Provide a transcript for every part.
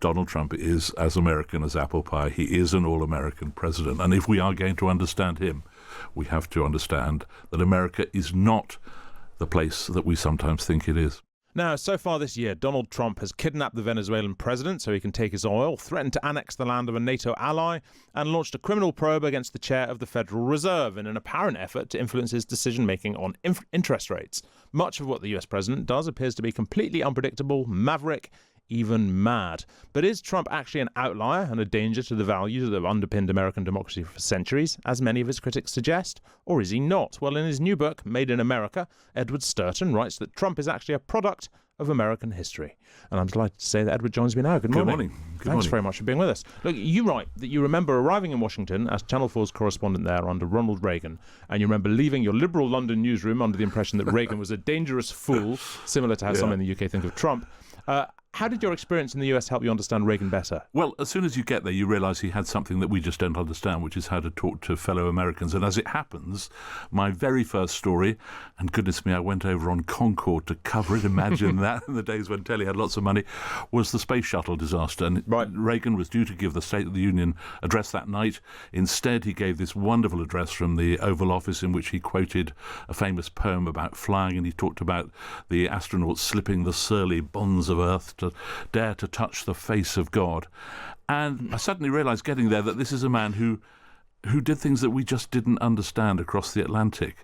Donald Trump is as American as apple pie. He is an all-American president. And if we are going to understand him, we have to understand that America is not the place that we sometimes think it is. Now, so far this year, Donald Trump has kidnapped the Venezuelan president so he can take his oil, threatened to annex the land of a NATO ally, and launched a criminal probe against the chair of the Federal Reserve in an apparent effort to influence his decision-making on interest rates. Much of what the US president does appears to be completely unpredictable, maverick, even mad. But is Trump actually an outlier and a danger to the values that have underpinned American democracy for centuries, as many of his critics suggest? Or is he not? Well, in his new book, Made in America, Edward Stourton writes that Trump is actually a product of American history. And I'm delighted to say that Edward joins me now. Good morning. Thanks very much for being with us. Look, you write that you remember arriving in Washington as Channel 4's correspondent there under Ronald Reagan, and you remember leaving your liberal London newsroom under the impression that Reagan was a dangerous fool, similar to how some in the UK think of Trump. How did your experience in the US help you understand Reagan better? Well, as soon as you get there, you realise he had something that we just don't understand, which is how to talk to fellow Americans. And as it happens, my very first story, and goodness me, I went over on Concorde to cover it, imagine that, in the days when telly had lots of money, was the space shuttle disaster. And Reagan was due to give the State of the Union address that night. Instead, he gave this wonderful address from the Oval Office in which he quoted a famous poem about flying, and he talked about the astronauts slipping the surly bonds of Earth to dare to touch the face of God. And I suddenly realised getting there that this is a man who did things that we just didn't understand across the Atlantic.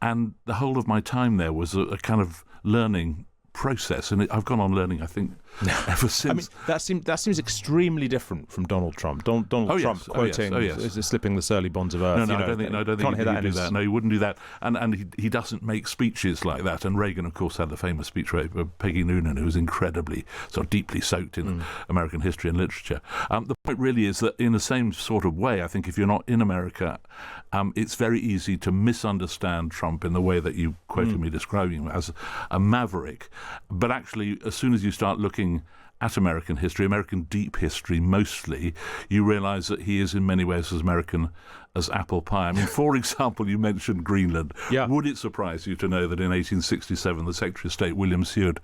And the whole of my time there was a kind of learning process, and I've gone on learning, I think, ever since. I mean, that seems extremely different from Donald Trump. Donald Trump quoting, slipping the surly bonds of Earth. No, I don't think he would do that. No, he wouldn't do that. And he doesn't make speeches like that. And Reagan, of course, had the famous speech of Peggy Noonan, who was incredibly, sort of deeply soaked in American history and literature. The point really is that in the same sort of way, I think if you're not in America, it's very easy to misunderstand Trump in the way that you quoted me describing him as a maverick. But actually, as soon as you start looking at American history, American deep history mostly, you realise that he is in many ways as American as apple pie. I mean, for example, you mentioned Greenland. Yeah. Would it surprise you to know that in 1867 the Secretary of State, William Seward,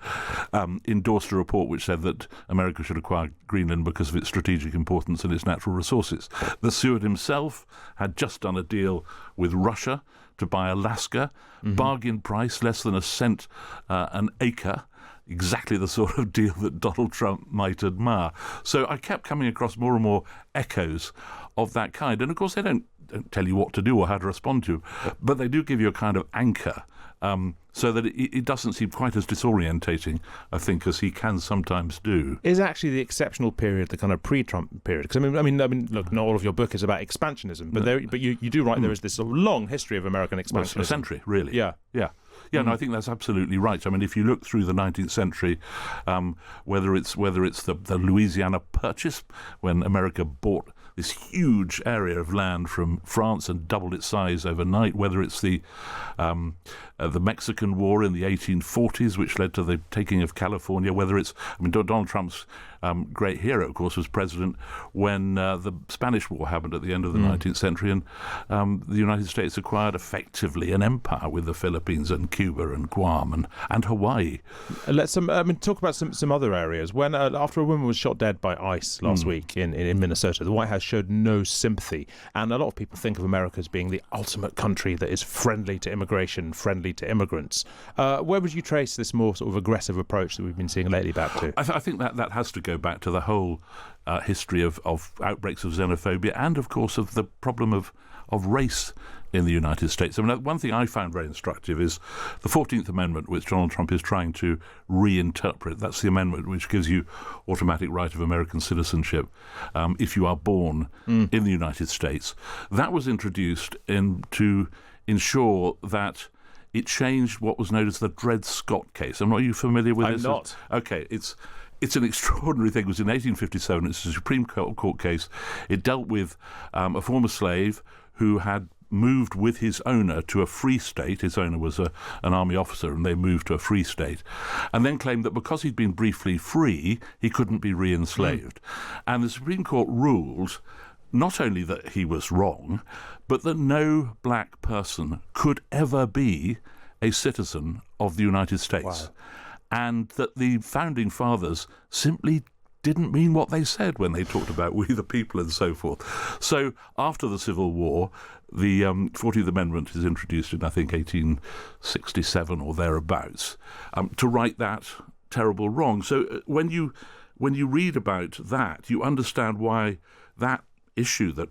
endorsed a report which said that America should acquire Greenland because of its strategic importance and its natural resources? That Seward himself had just done a deal with Russia to buy Alaska, bargain price, less than a cent an acre, exactly the sort of deal that Donald Trump might admire. So I kept coming across more and more echoes of that kind. And of course, they don't tell you what to do or how to respond to, but they do give you a kind of anchor so that it doesn't seem quite as disorientating, I think, as he can sometimes do. Is actually the exceptional period the kind of pre-Trump period? Because I mean, look, not all of your book is about expansionism, but you do write there is this sort of long history of American expansionism. Well, a century, really. Yeah. No, I think that's absolutely right. I mean, if you look through the 19th century, whether it's the Louisiana Purchase, when America bought this huge area of land from France and doubled its size overnight, whether it's the Mexican War in the 1840s, which led to the taking of California, whether it's, Donald Trump's great hero, of course, was president when the Spanish War happened at the end of the 19th century, and the United States acquired effectively an empire with the Philippines and Cuba and Guam and Hawaii. Let's talk about some other areas. When after a woman was shot dead by ICE last week in Minnesota, the White House showed no sympathy, and a lot of people think of America as being the ultimate country that is friendly to immigration, friendly to immigrants. Where would you trace this more sort of aggressive approach that we've been seeing lately back to? I think that has to go back to the whole history of outbreaks of xenophobia and, of course, of the problem of race in the United States. I mean, one thing I found very instructive is the 14th Amendment, which Donald Trump is trying to reinterpret. That's the amendment which gives you automatic right of American citizenship if you are born in the United States. That was introduced to ensure that it changed what was known as the Dred Scott case. Are you familiar with this? I'm not. Okay, it's an extraordinary thing. It was in 1857. It's a Supreme Court case. It dealt with a former slave who had moved with his owner to a free state. His owner was an army officer, and they moved to a free state, and then claimed that because he'd been briefly free, he couldn't be re-enslaved. And the Supreme Court ruled not only that he was wrong, but that no black person could ever be a citizen of the United States. Wow. And that the founding fathers simply didn't mean what they said when they talked about we the people and so forth. So after the Civil War, the 14th Amendment is introduced in, I think, 1867 or thereabouts, to right that terrible wrong. So when you read about that, you understand why that issue that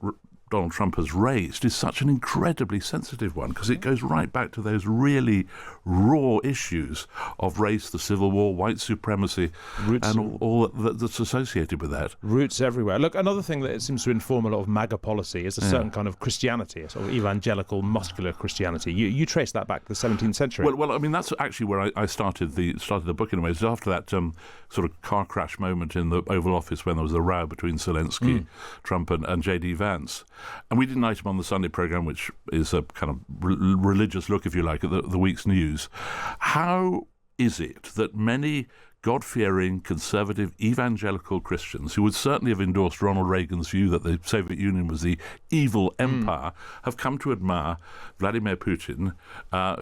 Donald Trump has raised is such an incredibly sensitive one, because it goes right back to those really raw issues of race, the Civil War, white supremacy, and all that's associated with that. Roots everywhere. Look, another thing that it seems to inform a lot of MAGA policy is a certain kind of Christianity, a sort of evangelical, muscular Christianity. You trace that back to the 17th century. Well, I mean, that's actually where I started the book in a way. It's after that sort of car crash moment in the Oval Office when there was a row between Zelensky, Trump, and J.D. Vance. And we did an item on the Sunday programme, which is a kind of religious look, if you like, at the week's news. How is it that many God-fearing, conservative, evangelical Christians, who would certainly have endorsed Ronald Reagan's view that the Soviet Union was the evil empire, have come to admire Vladimir Putin,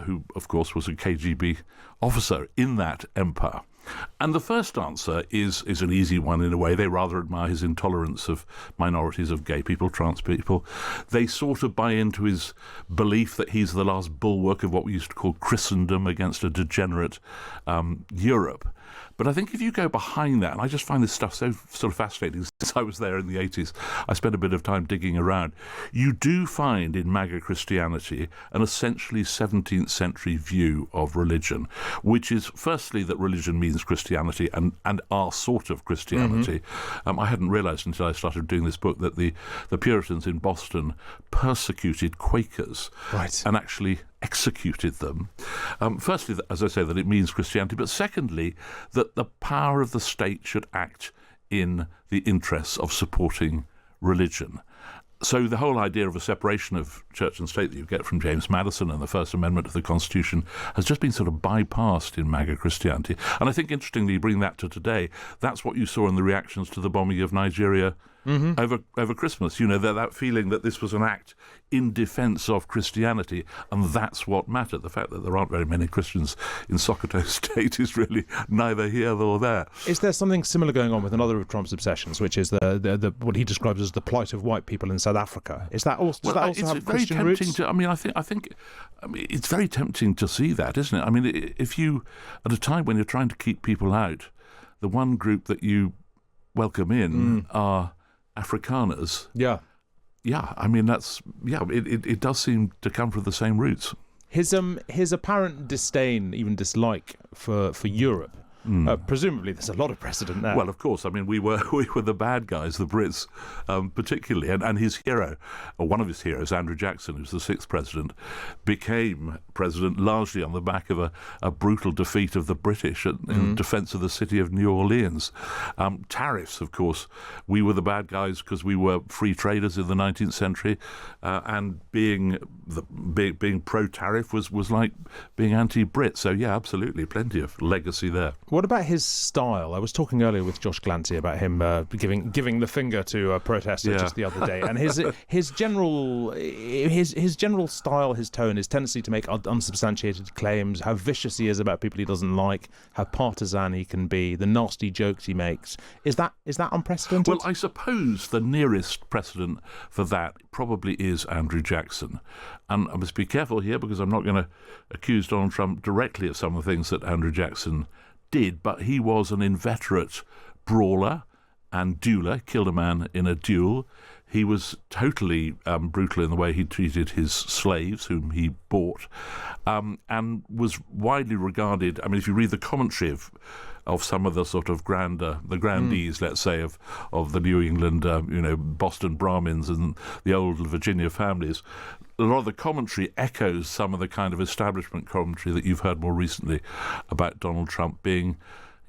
who, of course, was a KGB officer in that empire? And the first answer is an easy one in a way. They rather admire his intolerance of minorities, of gay people, trans people. They sort of buy into his belief that he's the last bulwark of what we used to call Christendom against a degenerate Europe. But I think if you go behind that, and I just find this stuff so sort of fascinating since I was there in the 80s, I spent a bit of time digging around, you do find in MAGA Christianity an essentially 17th century view of religion, which is firstly that religion means Christianity and our sort of Christianity. I hadn't realised until I started doing this book that the Puritans in Boston persecuted Quakers and actually executed them. Firstly, as I say, that it means Christianity, but secondly, that the power of the state should act in the interests of supporting religion. So the whole idea of a separation of church and state that you get from James Madison and the First Amendment to the Constitution has just been sort of bypassed in MAGA Christianity. And I think, interestingly, you bring that to today, that's what you saw in the reactions to the bombing of Nigeria over Christmas. You know, that feeling that this was an act in defence of Christianity, and that's what mattered. The fact that there aren't very many Christians in Sokoto State is really neither here nor there. Is there something similar going on with another of Trump's obsessions, which is the what he describes as the plight of white people in South Africa? Is that also, does that also have Christian roots? I think it's very tempting to see that, isn't it? I mean, if you, at a time when you're trying to keep people out, the one group that you welcome in are Afrikaners. Yeah, I mean, it does seem to come from the same roots. His apparent disdain, even dislike for Europe. Presumably, there's a lot of precedent there. Well, of course. I mean, we were the bad guys, the Brits, particularly, and his hero, or one of his heroes, Andrew Jackson, who's the sixth president, became president largely on the back of a brutal defeat of the British in defence of the city of New Orleans. Tariffs, of course, we were the bad guys because we were free traders in the 19th century, and being pro-tariff was like being anti-Brit. So yeah, absolutely, plenty of legacy there. What about his style? I was talking earlier with Josh Glancy about him giving the finger to a protester just the other day, and his general style, his tone, his tendency to make unsubstantiated claims, how vicious he is about people he doesn't like, how partisan he can be, the nasty jokes he makes. Is that unprecedented? Well, I suppose the nearest precedent for that probably is Andrew Jackson, and I must be careful here because I'm not going to accuse Donald Trump directly of some of the things that Andrew Jackson did, but he was an inveterate brawler and dueler, killed a man in a duel. He was totally brutal in the way he treated his slaves, whom he bought, and was widely regarded. I mean, if you read the commentary of some of the sort of grandees, let's say, of the New England, Boston Brahmins and the old Virginia families, a lot of the commentary echoes some of the kind of establishment commentary that you've heard more recently about Donald Trump being,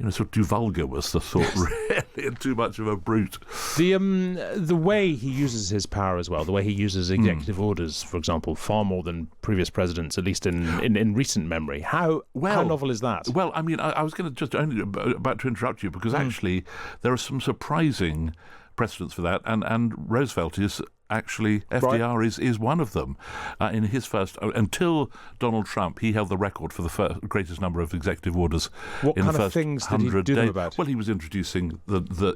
sort of too vulgar was the thought, really, and too much of a brute. The way he uses his power as well, the way he uses executive orders, for example, far more than previous presidents, at least in recent memory. How novel is that? Well, I mean, I was going to just only about to interrupt you because actually there are some surprising precedents for that, and Roosevelt is actually, FDR is one of them. In his first, until Donald Trump, he held the record for the greatest number of executive orders in the first 100 days. What kind of things did he do them about? Well, he was introducing he was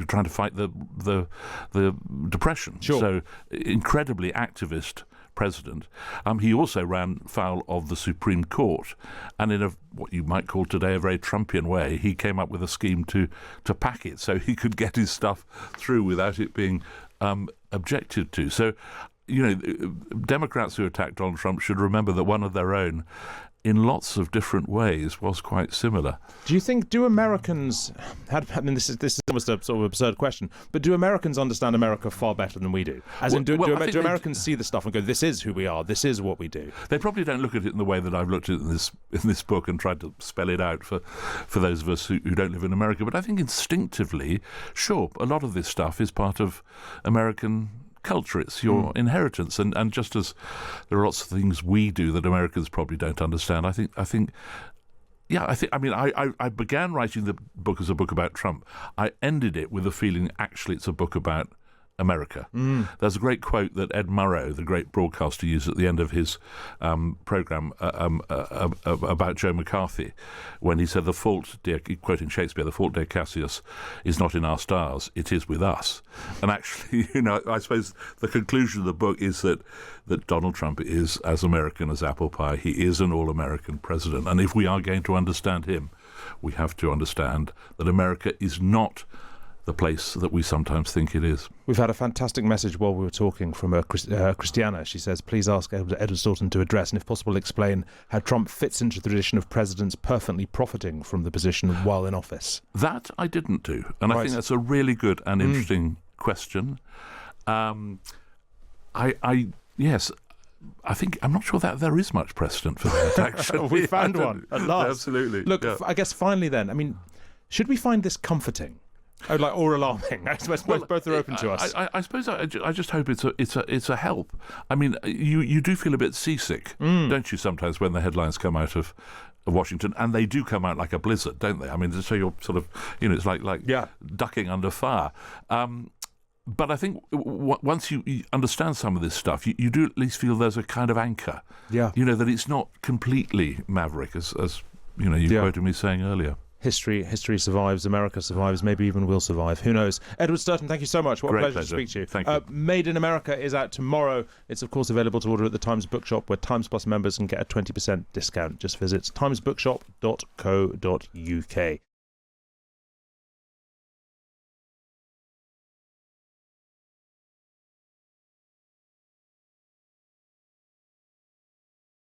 trying to fight the Depression. Sure. So incredibly activist president. He also ran foul of the Supreme Court, and in what you might call today a very Trumpian way, he came up with a scheme to pack it so he could get his stuff through without it being objected to. So, Democrats who attacked Donald Trump should remember that one of their own, in lots of different ways, was quite similar. Do Americans, this is almost a sort of absurd question, but do Americans understand America far better than we do? Do Americans see the stuff and go, this is who we are, this is what we do? They probably don't look at it in the way that I've looked at it in this book and tried to spell it out for those of us who don't live in America. But I think instinctively, sure, a lot of this stuff is part of American culture. It's your inheritance, and just as there are lots of things we do that Americans probably don't understand, I began writing the book as a book about Trump. I ended it with a feeling actually it's a book about America. There's a great quote that Ed Murrow, the great broadcaster, used at the end of his program about Joe McCarthy, when he said, "The fault, dear," quoting Shakespeare, "the fault, dear Cassius, is not in our stars, it is with us." And actually, I suppose the conclusion of the book is that Donald Trump is as American as apple pie. He is an all-American president. And if we are going to understand him, we have to understand that America is not the place that we sometimes think it is. We've had a fantastic message while we were talking from Christiana. She says, please ask Edward Stourton to address and, if possible, explain how Trump fits into the tradition of presidents perfectly profiting from the position while in office. That I didn't do, and I think that's a really good and interesting question. Yes, I think I'm not sure that there is much precedent for that, actually. We found one at last. Absolutely. Look, I guess finally then, should we find this comforting? Or alarming? I suppose both are open to us. I suppose I just hope it's a help. You do feel a bit seasick, don't you, sometimes when the headlines come out of Washington, and they do come out like a blizzard, don't they? So you're sort of, it's like ducking under fire. But I think once you understand some of this stuff, you do at least feel there's a kind of anchor. Yeah. That it's not completely Maverick, as you quoted me saying earlier. History survives, America survives, maybe even will survive. Who knows? Edward Stourton, thank you so much. What a pleasure to speak to you. Thank you. Made in America is out tomorrow. It's, of course, available to order at the Times Bookshop, where Times Plus members can get a 20% discount. Just visit timesbookshop.co.uk.